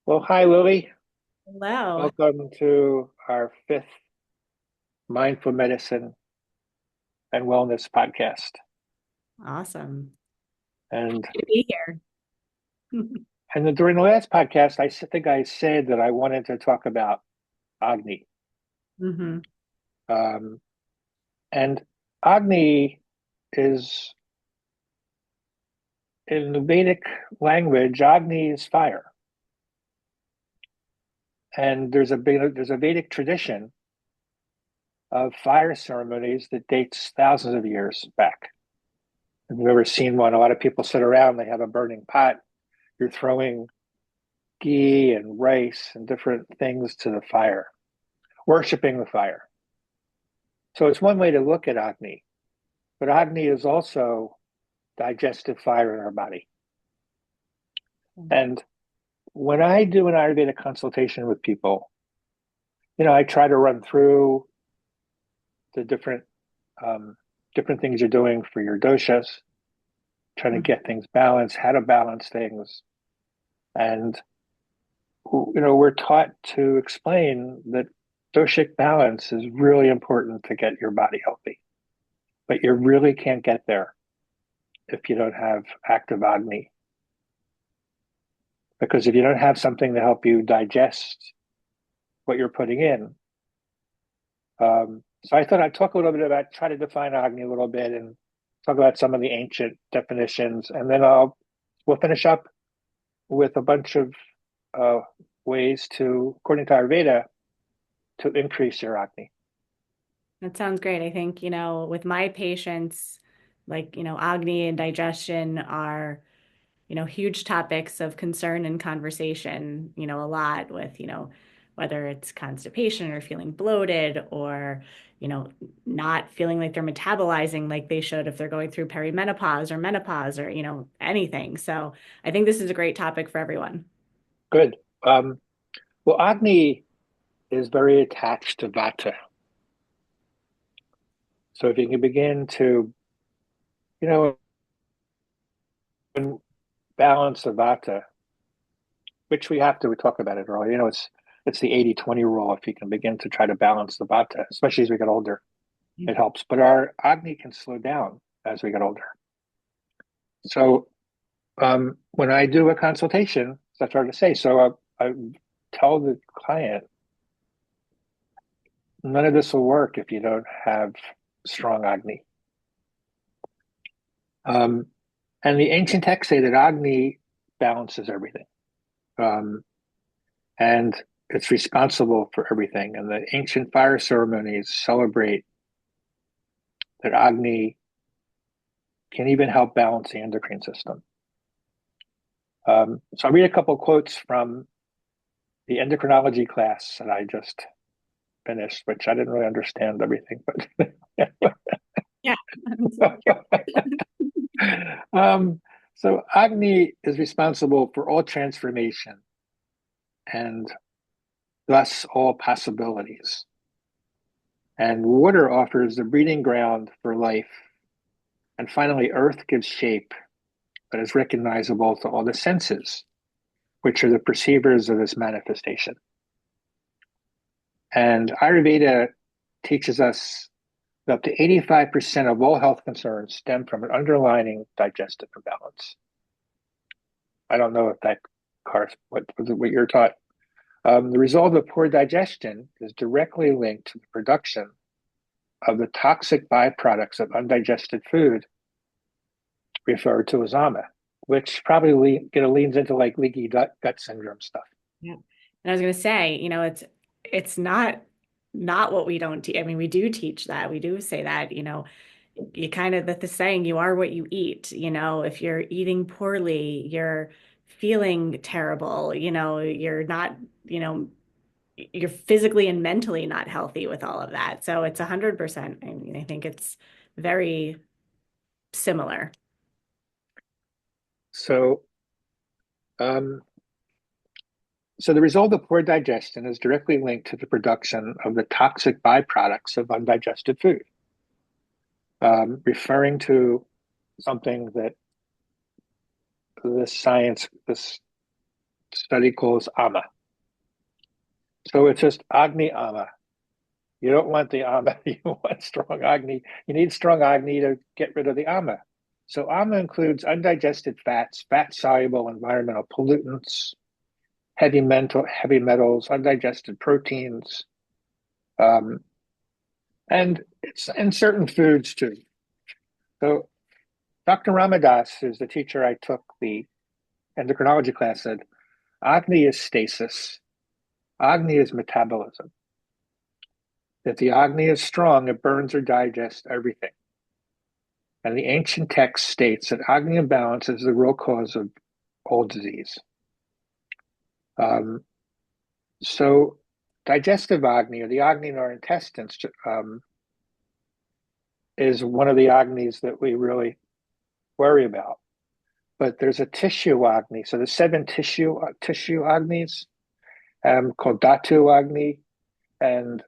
Well, hi, Lily. Hello. Welcome to our fifth Mindful Medicine and Wellness podcast. Awesome. And Good to be here. during the last podcast, think I said that I wanted to talk about Agni. hmm Um, and Agni is, in the Vedic language, Agni is fire. And there's a Vedic tradition of fire ceremonies that dates thousands of years back. If you've ever seen one, a lot of people sit around, they have a burning pot. You're throwing ghee and rice and different things to the fire, worshiping the fire. So it's one way to look at Agni, but Agni is also digestive fire in our body. And when I do an Ayurveda consultation with people, I try to run through the um, different things you're doing for your doshas, trying to get things balanced, how to balance things, and we're taught to explain that doshic balance is really important to get your body healthy. But you really can't get there if you don't have active Agni. Because if you don't have something to help you digest what you're putting in, so I thought I'd talk a little bit about try to define Agni a little bit and talk about some of the ancient definitions, and then we'll finish up with a bunch of uh, ways to, according to Ayurveda, to increase your Agni. That sounds great. I think, with my patients, like, Agni and digestion are, huge topics of concern and conversation, a lot with, whether it's constipation or feeling bloated or, not feeling like they're metabolizing like they should if they're going through perimenopause or menopause or, anything. So I think this is a great topic for everyone. Good. Um, well, Agni is very attached to Vata. So if you can begin to, you know, balance the Vata, which we talk about it earlier. It's the 80-20 rule. If you can begin to try to balance the Vata, especially as we get older, it helps. But our Agni can slow down as we get older. So when I do a consultation, that's hard to say. So I tell the client, none of this will work if you don't have strong Agni. Um, and the ancient texts say that Agni balances everything. Um, and it's responsible for everything. And the ancient fire ceremonies celebrate that Agni can even help balance the endocrine system. So I'll read a couple of quotes from the endocrinology class that I just finished, which I didn't really understand everything, but Yeah. um, so Agni is responsible for all transformation and thus all possibilities. And water offers the breeding ground for life. And finally, earth gives shape that is recognizable to all the senses, which are the perceivers of this manifestation. And Ayurveda teaches us that up to 85% of all health concerns stem from an underlying digestive imbalance. I don't know if that what you're taught. The result of poor digestion is directly linked to the production of the toxic byproducts of undigested food, referred to as ama, which probably leans into like leaky gut syndrome stuff. Yeah. And I was going to say, it's not what we don't teach. I mean, we do teach that. We do say that, you kind of the saying, you are what you eat. If you're eating poorly, you're feeling terrible, you're not, you know, you're physically and mentally not healthy with all of that. So it's 100%. I mean, I think it's very similar. So, um, so the result of poor digestion is directly linked to the production of the toxic byproducts of undigested food, referring to something that this study calls Ama. So it's just Agni Ama. You don't want the Ama, you want strong Agni. You need strong Agni to get rid of the Ama. So Ama includes undigested fats, fat-soluble environmental pollutants, heavy metals, undigested proteins, um, and it's in certain foods too. So Dr. Ramadas, who's the teacher I took the endocrinology class, said Agni is stasis. Agni is metabolism. If the Agni is strong, it burns or digests everything. And the ancient text states that Agni imbalance is the real cause of all disease. Um, so digestive Agni, or the Agni in our intestines, is one of the Agnis that we really worry about. But there's a tissue Agni. So the seven tissue Agnis called Dhatu Agni, and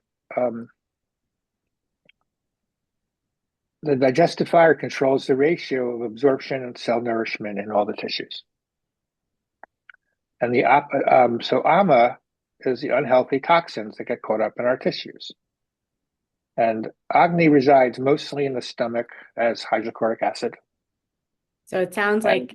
the digestive fire controls the ratio of absorption and cell nourishment in all the tissues. And so Ama is the unhealthy toxins that get caught up in our tissues. And Agni resides mostly in the stomach as hydrochloric acid. So it sounds And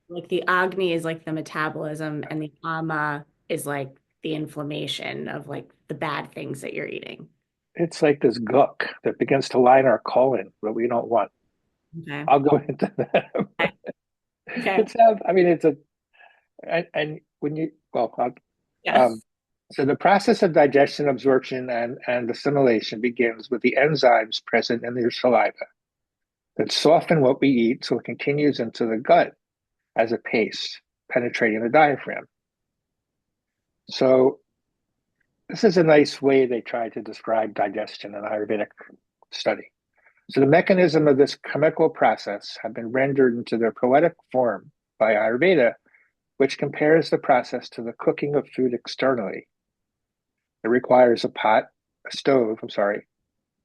like the Agni is like the metabolism and the Ama is like the inflammation of like the bad things that you're eating. it's like this gook that begins to line our colon, but we don't want. Okay. I'll go into that. Okay. Okay. It's I mean, and when you, well, Yes. so the process of digestion, absorption, and assimilation begins with the enzymes present in your saliva that soften what we eat so it continues into the gut as a paste, penetrating the diaphragm. So this is a nice way they try to describe digestion in Ayurvedic study. So the mechanism of this chemical process have been rendered into their poetic form by Ayurveda, which compares the process to the cooking of food externally. It requires a pot,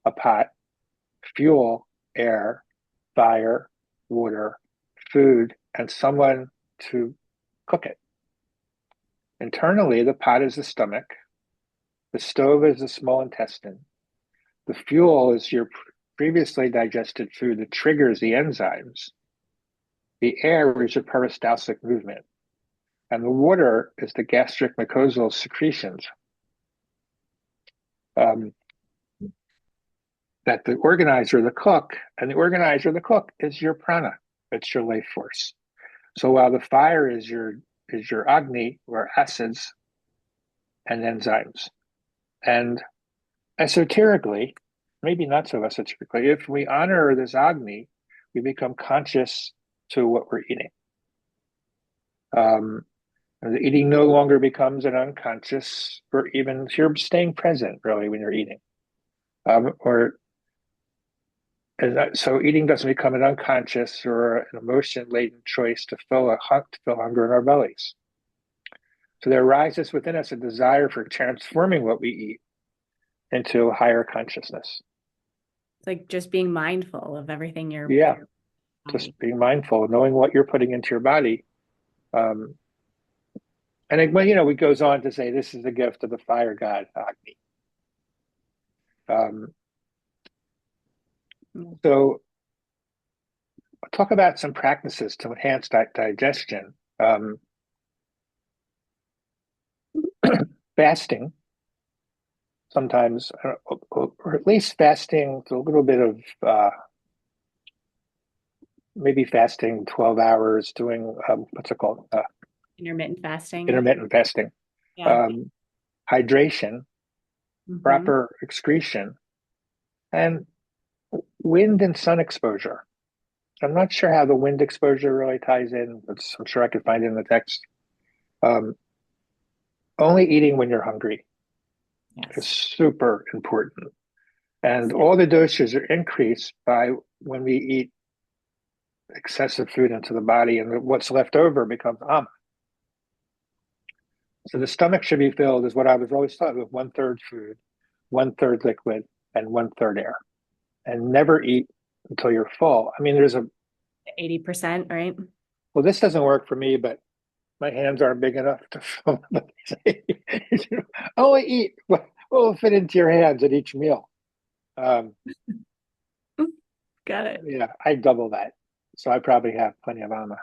a pot, fuel, air, fire, water, food, and someone to cook it. Internally, the pot is the stomach, the stove is the small intestine, the fuel is your previously digested food that triggers the enzymes, the air is your peristaltic movement, and the water is the gastric mucosal secretions um, that the organizer, the cook, and the organizer, the cook, is your prana. It's your life force. So while the fire is your agni, or acids and enzymes, and esoterically, maybe not so esoterically, if we honor this agni, we become conscious to what we're eating. And the eating no longer becomes an unconscious, or even you're staying present really when you're eating, or so eating doesn't become an unconscious or an emotion-laden choice to fill hunger in our bellies. So there arises within us a desire for transforming what we eat into a higher consciousness. It's like just being mindful of everything you're Yeah, body. just being mindful, knowing what you're putting into your body. Um, and it goes on to say this is the gift of the fire god Agni. Um, Mm. so I'll talk about some practices to enhance digestion. Fasting, sometimes, or at least fasting a little bit of maybe fasting 12 hours, doing what's it called? Intermittent fasting. Intermittent fasting, Yeah. um, hydration, Hmm. proper excretion, and wind and sun exposure. I'm not sure how the wind exposure really ties in, but I'm sure I could find it in the text. Um, only eating when you're hungry is Yes. super important. And all the doses are increased by when we eat excessive food into the body, and what's left over becomes ama. So the stomach should be filled, is what I was always taught, with one third food, one third liquid, and one third air. And never eat until you're full. I mean, 80%, right? well, this doesn't work for me, but My hands aren't big enough to film. Only eat what will fit into your hands at each meal. Um, Got it. yeah, I double that. So I probably have plenty of ama.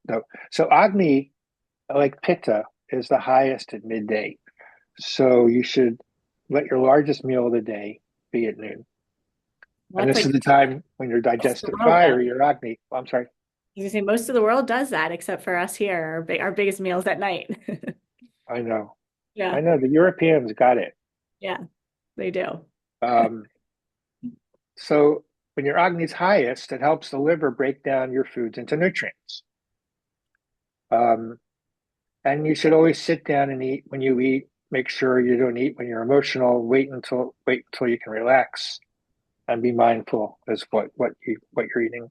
No. So Agni, like Pitta, is the highest at midday. So you should let your largest meal of the day be at noon. Well, And that's this like is the time when your most of the digestive world fire, does. your Agni, oh, I'm sorry. You say most of the world does that, except for us here. Our biggest meals at night. I know. I Yeah, know the Europeans got it. yeah, they do. Um, so when your Agni is highest, it helps the liver break down your foods into nutrients. Um, and you should always sit down and eat when you eat. Make sure you don't eat when you're emotional. Wait until you can relax and be mindful as what you're eating.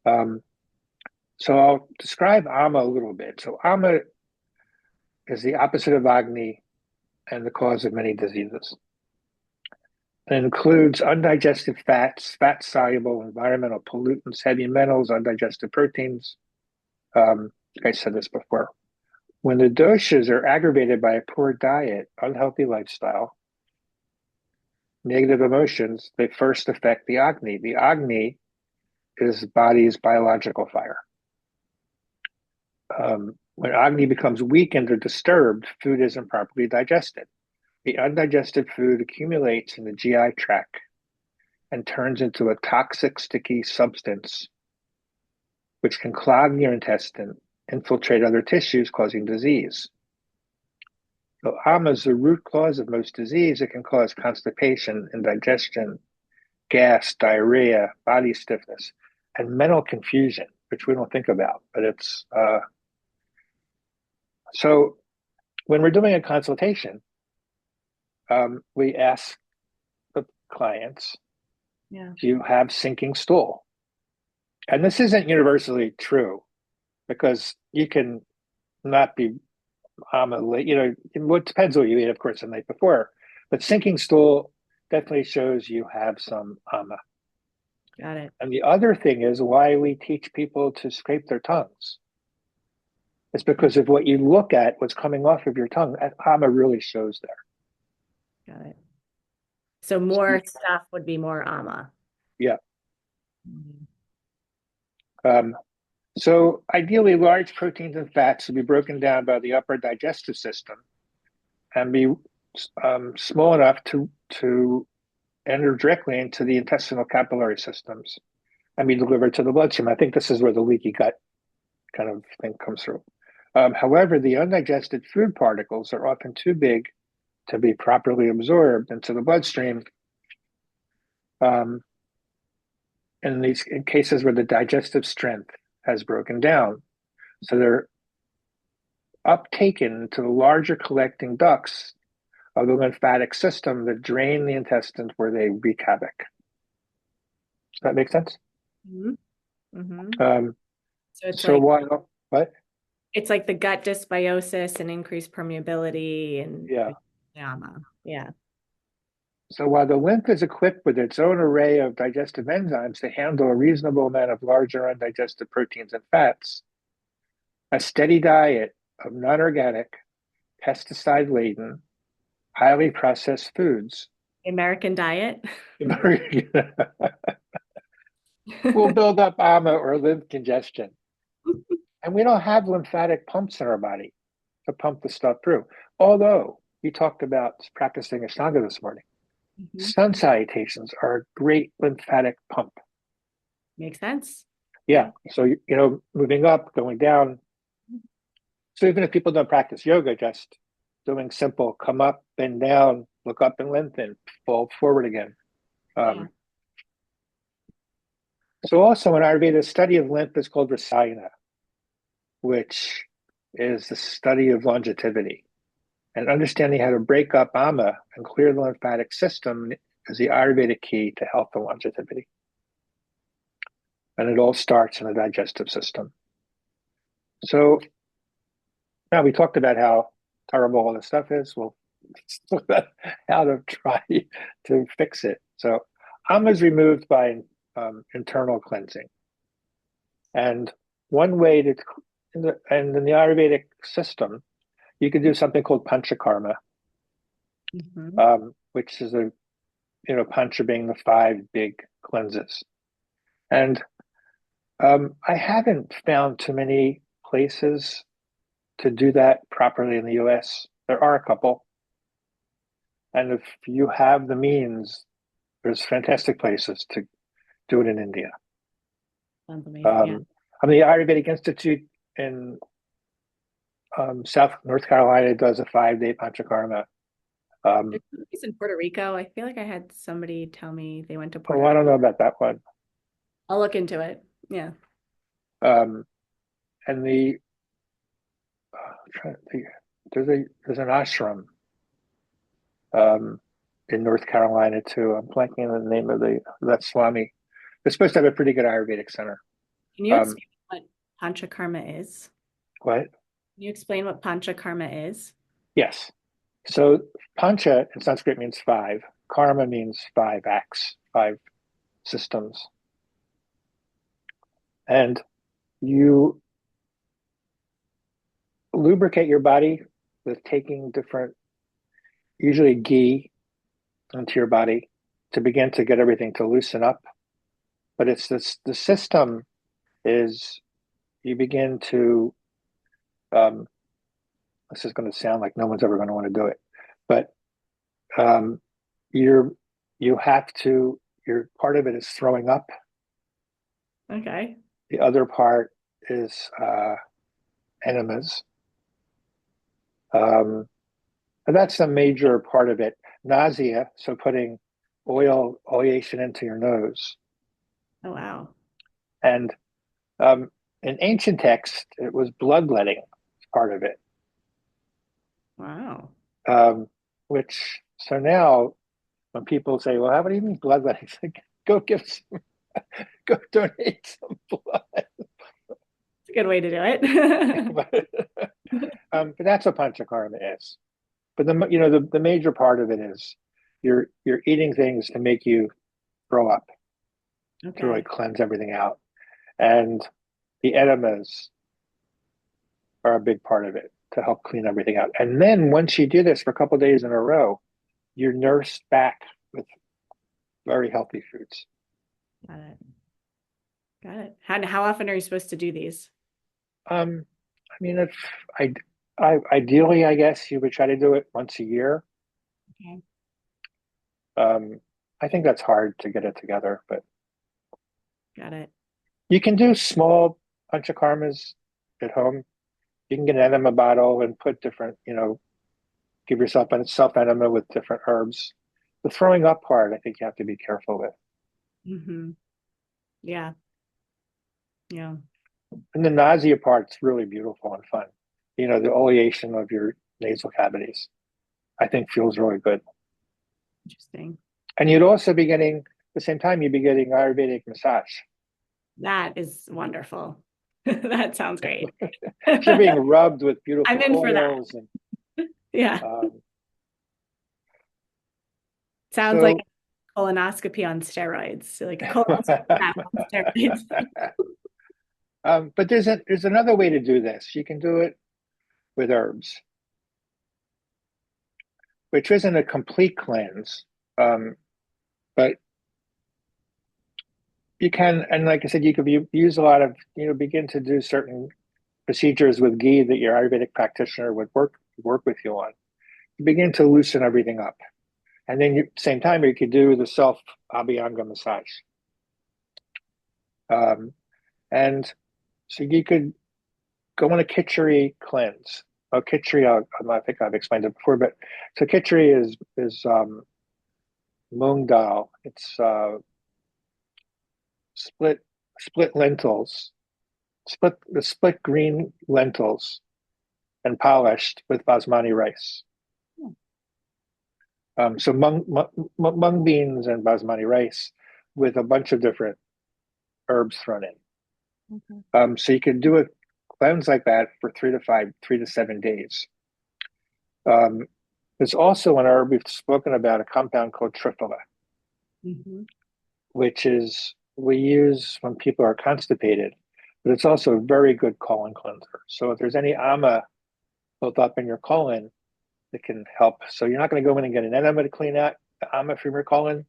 Um, so I'll describe ama a little bit. So ama is the opposite of Agni and the cause of many diseases. It includes undigested fats, fat soluble environmental pollutants, heavy metals, undigested proteins. I said this before. When the doshas are aggravated by a poor diet, unhealthy lifestyle, negative emotions, they first affect the Agni. The Agni is the body's biological fire. When Agni becomes weakened or disturbed, food isn't properly digested. The undigested food accumulates in the GI tract and turns into a toxic, sticky substance, which can clog your intestine, infiltrate other tissues, causing disease. So, ama is the root cause of most disease. It can cause constipation, indigestion, gas, diarrhea, body stiffness, and mental confusion, which we don't think about. But it's so when we're doing a consultation, we ask the clients, Yeah. do you have sinking stool? And this isn't universally true because you can not be it depends what you ate, of course, the night before. But sinking stool definitely shows you have some ama. Got it. And the other thing is why we teach people to scrape their tongues. It's because of what you look at, what's coming off of your tongue. Ama really shows there. Got it. So more stuff would be more ama. Yeah. Mhm. Um, so ideally, large proteins and fats should be broken down by the upper digestive system and be small enough to enter directly into the intestinal capillary systems and be delivered to the bloodstream. I think this is where the leaky gut kind of thing comes through. However, the undigested food particles are often too big to be properly absorbed into the bloodstream. Um, in cases where the digestive strength has broken down, so they're uptaken to the larger collecting ducts of the lymphatic system that drain the intestines where they wreak havoc. Does that make sense? Mhm. Mhm. Um, So it's so like while what? it's like the gut dysbiosis and increased permeability and Yeah. ama. Yeah. So while the lymph is equipped with its own array of digestive enzymes to handle a reasonable amount of larger undigested proteins and fats, a steady diet of non-organic, pesticide-laden, highly processed foods American diet. will build up ama or lymph congestion. And we don't have lymphatic pumps in our body to pump the stuff through. Although you talked about practicing Ashtanga this morning, Mhm. sun salutations are a great lymphatic pump. Makes sense. Yeah. Yeah. So, moving up, going down. So even if people don't practice yoga, just doing simple come up, bend down, look up and lengthen, fall forward again. Yeah. Um, so also in Ayurveda, study of lymph is called rasayana, which is the study of longevity. And understanding how to break up ama and clear the lymphatic system is the Ayurvedic key to health and longevity. And it all starts in the digestive system. So now we talked about how terrible all this stuff is. Well, let's talk about how to try to fix it. So ama is removed by internal cleansing. And one way to in the Ayurvedic system, you could do something called panchakarma, Hmm. which is pancha being the five big cleanses. And I haven't found too many places to do that properly in the US. There are a couple. And if you have the means, there's fantastic places to do it in India. Sounds amazing. Yeah. The Ayurvedic Institute in South North Carolina does a 5-day panchakarma. There's a place in Puerto Rico. I feel like I had somebody tell me they went to Oh, Puerto I Rico. don't know about that one. I'll look into it. Yeah. Um, and trying to think, there's an ashram um, in North Carolina too. I'm blanking on the name of that Swami. They're supposed to have a pretty good Ayurvedic center. Can you Um, explain what panchakarma is? what? Can you explain what panchakarma is? Yes. So pancha in Sanskrit means five. Karma means five acts, five systems. And you lubricate your body with taking different, usually ghee, into your body to begin to get everything to loosen up. But it's the system is you begin to, um, this is going to sound like no one's ever going to want to do it, but um, you're, you have to, your part of it is throwing up. Okay. The other part is enemas. Um, and that's a major part of it. Nausea, so putting oleation into your nose. Oh, wow. And um, in ancient texts, it was bloodletting part of it. Wow. Um, which, so now when people say, well, how do you mean bloodletting? It's like, go give some, go donate some blood. It's a good way to do it. But that's what panchakarma is. But the major part of it is you're eating things to make you throw up, to really Okay. cleanse everything out. And the enemas are a big part of it to help clean everything out. And then once you do this for a couple of days in a row, you're nursed back with very healthy foods. Got it. Got it. How often are you supposed to do these? I mean, if ideally, I guess you would try to do it once a year. Okay. Um, I think that's hard to get it together, but Got it. you can do small panchakarmas at home. You can get an enema bottle and put different, give yourself a self enema with different herbs. The throwing up part, I think you have to be careful with. Hmm. Yeah. Yeah. And the nausea part's really beautiful and fun. The oleation of your nasal cavities, I think feels really good. Interesting. And you'd also be getting, at the same time, you'd be getting Ayurvedic massage. That is wonderful. That sounds great. You're being rubbed with I'm beautiful in for that. oils and Yeah. um, Sounds like so a colonoscopy on steroids. Like a colonoscopy on steroids. but there's another way to do this. You can do it with herbs, which isn't a complete cleanse. But you can, and like I said, you could use a lot of, begin to do certain procedures with ghee that your Ayurvedic practitioner would work with you on. You begin to loosen everything up. And then same time, you could do the self Abhyanga massage. Um, and so you could go on a khichdi cleanse. Oh, khichdi, I think I've explained it before, but so khichdi is mung dal. It's split split lentils, split green lentils, and polished with basmati rice. So mung beans and basmati rice with a bunch of different herbs thrown in. Okay. So you can do a cleanse like that for 3 to 7 days. Um, there's also an herb we've spoken about, a compound called triphala, Hmm. which is we use when people are constipated. but it's also a very good colon cleanser. So if there's any ama built up in your colon, it can help. So you're not going to go in and get an enema to clean out the ama from your colon.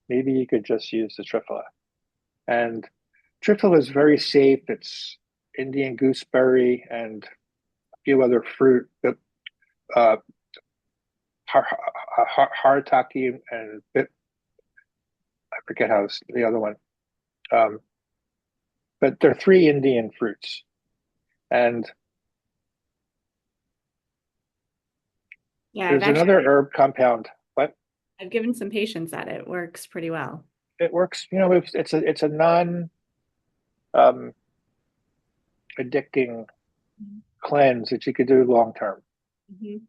Maybe you could just use the triphala. And triphala is very safe. It's Indian gooseberry and a few other fruit that uh, haritaki and I forget how the other one. Um, but they're three Indian fruits. And Yeah, there's another herb compound, but I've given some patients that it works pretty well. it works. You know, it's a non um, addicting cleanse that you could do long term. Mhm.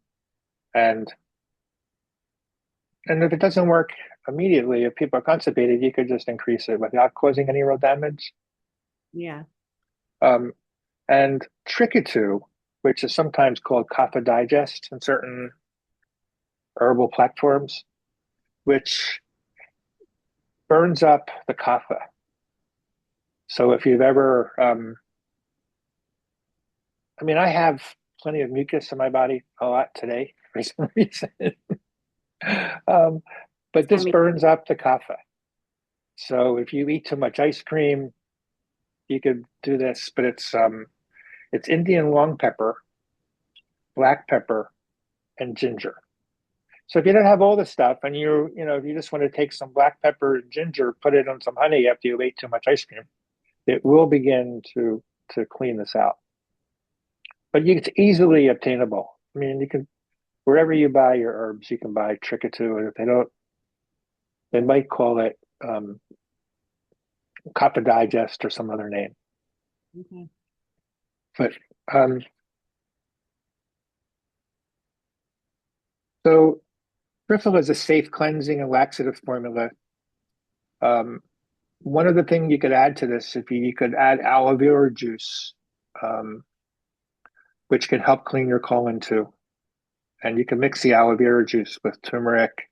And if it doesn't work immediately, if people are constipated, you could just increase it without causing any real damage. Yeah. Um, and Trickatu, which is sometimes called Kapha Digest in certain herbal platforms, which burns up the kapha. So if you've ever, I mean, I have plenty of mucus in my body a lot today for some reason. um, but I this mean, burns up the kapha. So if you eat too much ice cream, you could do this, but it's Indian long pepper, black pepper, and ginger. So if you don't have all this stuff and if you just want to take some black pepper and ginger, put it on some honey after you ate too much ice cream, it will begin to clean this out. But it's easily obtainable. I mean, you can wherever you buy your herbs, you can buy Trickatu, and if they don't, they might call it Kappa Digest or some other name. okay. But um, so Griffel is a safe cleansing and laxative formula. Um, one of the things you could add to this, if you could add aloe vera juice, um, which can help clean your colon too. And you can mix the aloe vera juice with turmeric,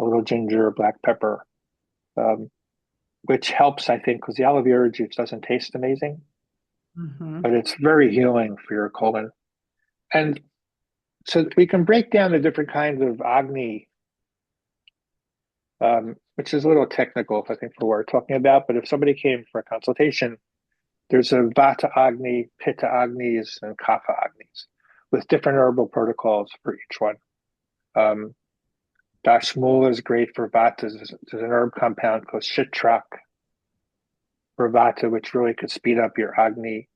a little ginger, black pepper, um, which helps, I think, because the aloe vera juice doesn't taste amazing, Hmm. but it's very healing for your colon. And so we can break down the different kinds of Agni, which is a little technical, I think, for what we're talking about. But if somebody came for a consultation, there's a Vata Agni, Pitta Agnis, and Kapha Agnis with different herbal protocols for each one. Um, Dashmula is great for Vata. There's an herb compound called Shitrak for Vata, which really could speed up your Agni.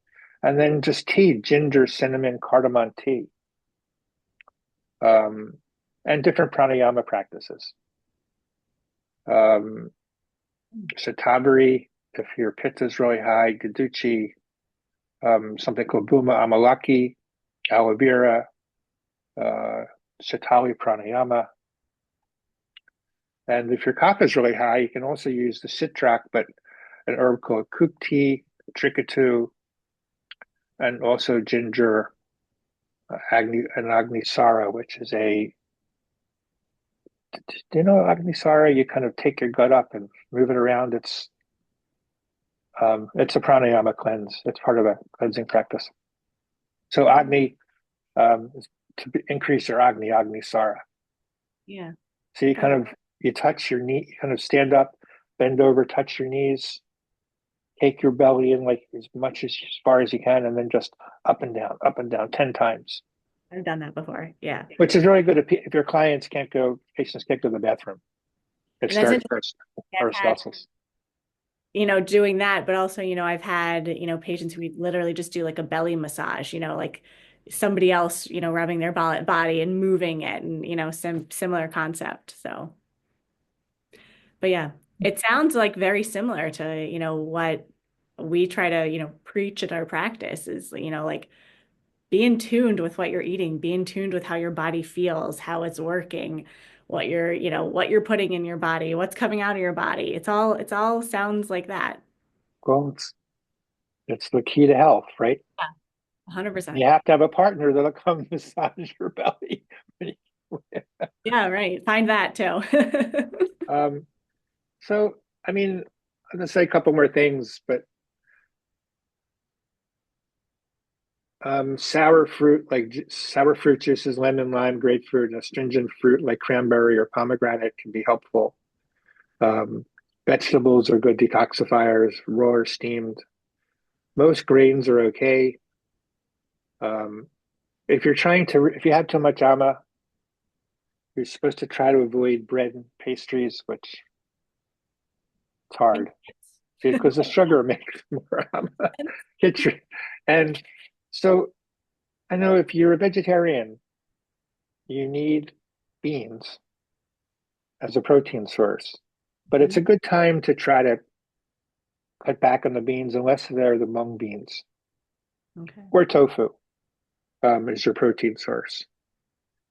And then just tea, ginger, cinnamon, cardamom tea, um, and different pranayama practices. Um, Shatavari, if your pitta is really high, Gaduchi, something called Bhuma Amalaki, aloe vera, uh, Shatali pranayama. And if your kapha is really high, you can also use the citrak, but an herb called kupti, trikatu, and also ginger, agnisara, which is do you know agnisara? You kind of take your gut up and move it around. It's a pranayama cleanse. It's part of a cleansing practice. So Agni is to increase your Agnisara. Yeah. So you kind Okay. of you touch your knee, you kind of stand up, bend over, touch your knees, take your belly in like as far as you can, and then just up and down 10 times. I've done that before. Yeah. Which is really good if your patients can't go to the bathroom. It And that's starts interesting. I've had, peristalsis. doing that, but also, I've had, patients who we literally just do like a belly massage, like somebody else, rubbing their body and moving it and, similar concept. So, but yeah, it sounds like very similar to, what we try to, preach at our practice is, like be in tuned with what you're eating, be in tuned with how your body feels, how it's working, what you're putting in your body, what's coming out of your body. It's all sounds like that. Well, it's the key to health, right? 100%. You have to have a partner that'll come massage your belly. Yeah, right. Find that too. um, so, I mean, I'm going to say a couple more things, but Sour fruit, like sour fruit juices, lemon, lime, grapefruit, and astringent fruit like cranberry or pomegranate can be helpful. Um, Vegetables are good detoxifiers, raw or steamed. Most grains are okay. Um, if you have too much ama, you're supposed to try to avoid bread and pastries, which it's hard because the sugar makes more ama. Get your, and so I know if you're a vegetarian, you need beans as a protein source, but it's Mhm. a good time to try to cut back on the beans unless they're the mung beans Okay. or tofu is your protein source.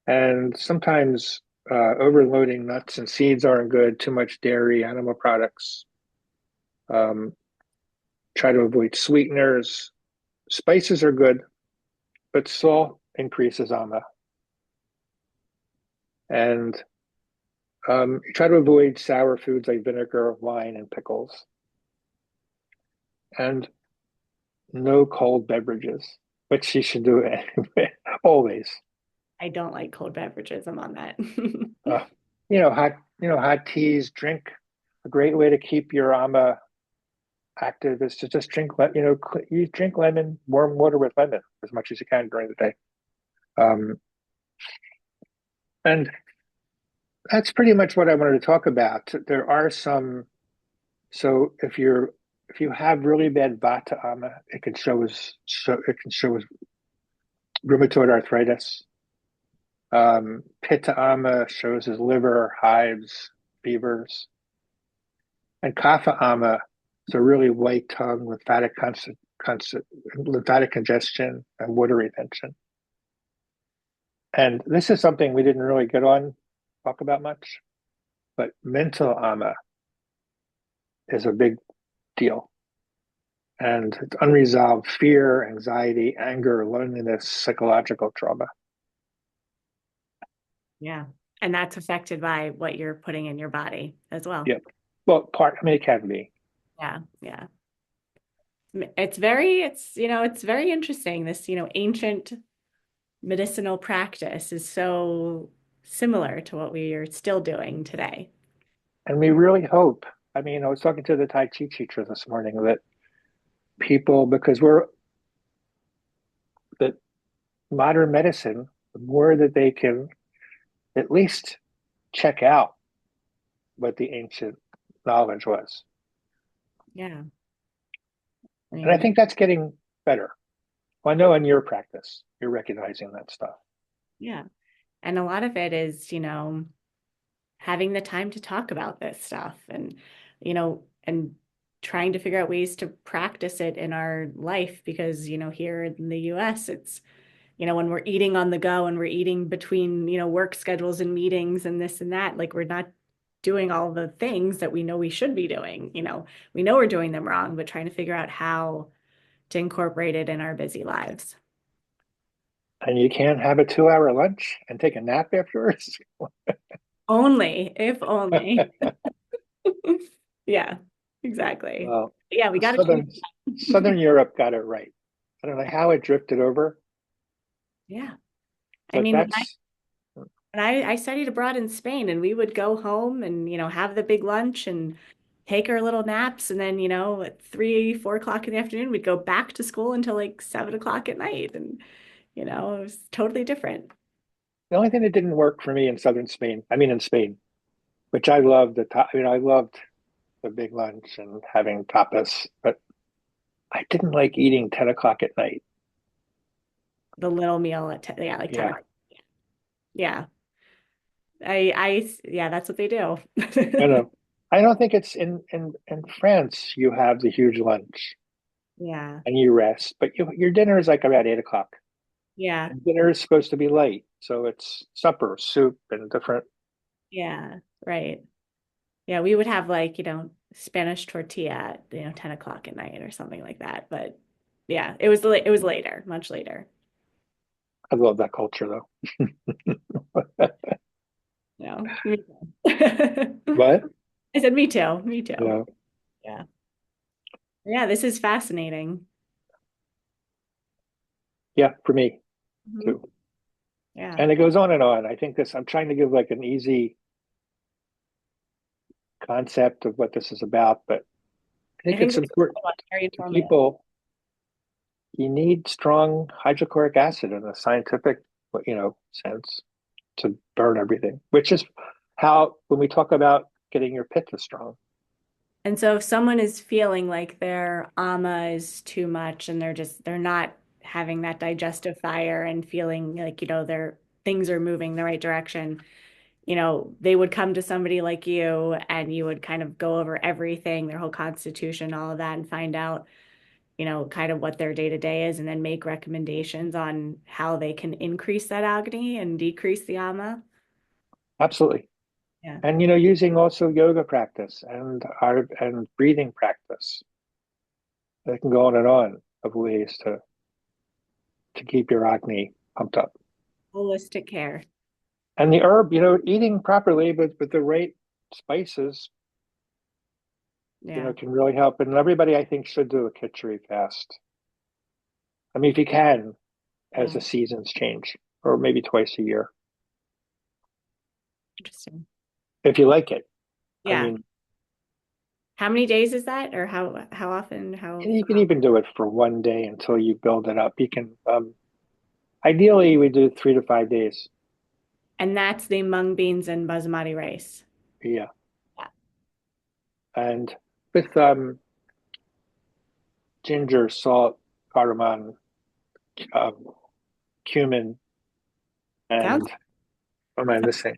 And sometimes overloading nuts and seeds aren't good. Too much dairy, animal products. Um, Try to avoid sweeteners. Spices are good, but salt increases AMA. And try to avoid sour foods like vinegar, wine, and pickles. And no cold beverages, which you should do anyway, always. I don't like cold beverages. I'm on that. Uh, hot teas. Drink. A great way to keep your AMA active is to just drink. You drink lemon, warm water with lemon as much as you can during the day. Um, and that's pretty much what I wanted to talk about. There are some. So if you have really bad Vata ama, it can show as rheumatoid arthritis. Pitta ama shows as liver, hives, fevers, and Kapha ama is a really white tongue, lymphatic congestion, and water retention. And this is something we didn't really talk about much, but mental ama is a big deal. And it's unresolved fear, anxiety, anger, loneliness, psychological trauma. Yeah. And that's affected by what you're putting in your body as well. Yep. Well, I mean, it can be. Yeah. Yeah. It's very interesting. This, ancient medicinal practice is so similar to what we are still doing today. And we really hope. I mean, I was talking to the Tai Chi teacher this morning that because that modern medicine, the more that they can at least check out what the ancient knowledge was. Yeah. I And I mean, think that's getting better. Well, I know in your practice, you're recognizing that stuff. yeah. And a lot of it is, having the time to talk about this stuff and trying to figure out ways to practice it in our life because, here in the US, it's, when we're eating on the go and we're eating between, work schedules and meetings and this and that, like we're not doing all the things that we know we should be doing. We know we're doing them wrong, but trying to figure out how to incorporate it in our busy lives. And you can't have a 2 hour lunch and take a nap afterwards. Only, if only. Yeah, exactly. Well, Yeah, we got to change. Southern Europe got it right. I don't know how it drifted over, Yeah. I but mean, that's when I studied abroad in Spain and we would go home and, have the big lunch and take our little naps. And then, at 3, 4 o'clock in the afternoon, we'd go back to school until like 7 o'clock at night. And, it was totally different. the only thing that didn't work for me in southern Spain. I mean, in Spain, which I loved I loved the big lunch and having tapas, but I didn't like eating 10 o'clock at night. The little meal at 10, yeah, like 10 Yeah, o'clock. Yeah. Yeah, that's what they do. I know. I don't think it's in France. You have the huge lunch Yeah. and you rest, but your dinner is like about 8 o'clock. Yeah. And dinner is supposed to be light, so it's supper, soup, and different. Yeah. Right. Yeah, we would have like, Spanish tortilla at, 10 o'clock at night or something like that. But yeah, it was later, much later. I love that culture though. Me too. But I said, me too. Me too. yeah, Yeah. Yeah, this is fascinating. Yeah, for me Mhm. too. Yeah. And it goes on and on. I think I'm trying to give like an easy concept of what this is about, but I I think think it's this is a important good one, very to informative. people. You need strong hydrochloric acid in a scientific, sense to burn everything, which is how, when we talk about getting your pitta strong, And so if someone is feeling like their ama is too much and they're not having that digestive fire and feeling like, their things are moving the right direction, they would come to somebody like you and you would kind of go over everything, their whole constitution, all of that, and find out, kind of what their day to day is and then make recommendations on how they can increase that agni and decrease the ama. absolutely. Yeah. And using also yoga practice and art and breathing practice. They can go on and on of ways to keep your acne pumped up. Holistic care. And the herb, eating properly with the right spices, Yeah. can really help. And everybody, I think, should do a Khichdi fast. I mean, if you can, as Yeah. the seasons change, or maybe twice a year, Interesting. if you like it. I Yeah. mean, How many days is that, or how often? you can even do it for one day until you build it up. You can, ideally, we do 3 to 5 days. And that's the mung beans and basmati rice. Yeah. Yeah. And with ginger, salt, cardamom, um, cumin, Sounds, and what am I missing?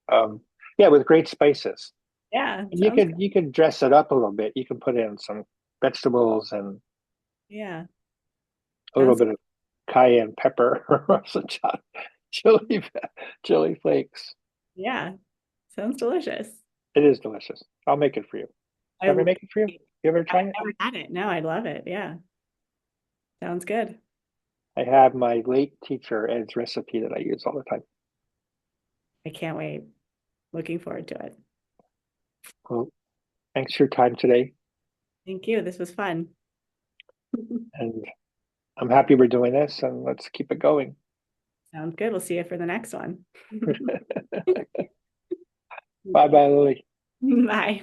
Um, yeah, with great spices. yeah, And you sounds could good. you could dress it up a little bit. You can put in some vegetables and Yeah. a little Sounds, bit of cayenne pepper or some chili chili flakes. yeah. Sounds delicious. It is delicious. I'll make it for you. I, Ever make it for you? You ever I've try it? never had it. No, I'd love it. Yeah. Sounds good. I have my late teacher Ed's recipe that I use all the time. I can't wait. Looking forward to it. Well, thanks for your time today, Thank you. This was fun. and I'm happy we're doing this, and let's keep it going. Sounds good. We'll see you for the next one. Bye bye, Lily. Bye.